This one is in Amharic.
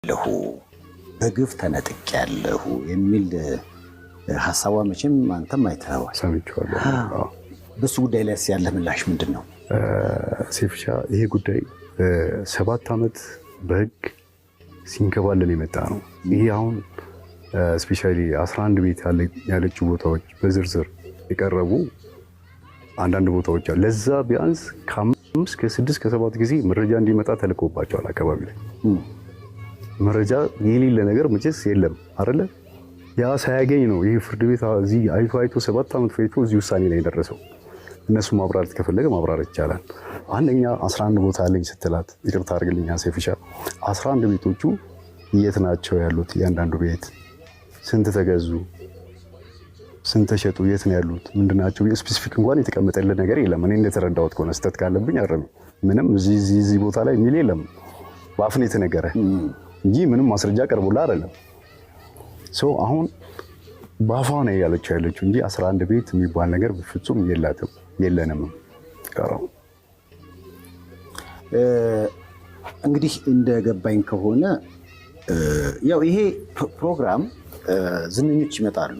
ለሁ በግፍ ተነጥቄያለሁ የሚል ሐሳቧ መቼም አንተም አይተኸዋል። ሰምቼዋለሁ። በሱ ጉዳይ ላይ ያለ ምላሽ ምንድን ነው? ሴፍሻ ይሄ ጉዳይ 7 ዓመት በህግ ሲንከባለል የመጣ ነው። ይሄ አሁን ስፔሻሊ 11 ቤት ያለችው ቦታዎች በዝርዝር የቀረቡ አንዳንድ ቦታዎች አሉ። ለዛ ቢያንስ ከ5 ከ6 ከ7 ጊዜ መረጃ እንዲመጣ ተልኮባቸዋል። አካባቢ ላይ መረጃ የሌለ ነገር መቼስ የለም አይደለ? ያ ሳያገኝ ነው ይሄ ፍርድ ቤት እዚህ አይቶ 7 ዓመት ፈጅቶ እዚህ ውሳኔ ላይ ደረሰው። እነሱ ማብራራት ከፈለገ ማብራራት ይቻላል። አንደኛ 11 ቦታ አለኝ ስትላት ይቅርታ አድርግልኛ ሴፍሻ 11 ቤቶቹ የት ናቸው ያሉት? እያንዳንዱ ቤት ስንት ተገዙ፣ ስንት ተሸጡ፣ የት ነው ያሉት፣ ምንድናቸው? ስፔሲፊክ እንኳን የተቀመጠልን ነገር የለም። እኔ እንደተረዳሁት ከሆነ ስህተት ካለብኝ አረም ምንም እዚህ ቦታ ላይ የሚል የለም። በአፍን የተነገረ እንጂ ምንም ማስረጃ ቀርቦላ አይደለም። አሁን በአፏ ነው ያለችው እንጂ 11 ቤት የሚባል ነገር በፍጹም የላትም፣ የለንም። እንግዲህ እንደገባኝ ከሆነ ያው ይሄ ፕሮግራም ዝነኞች ይመጣሉ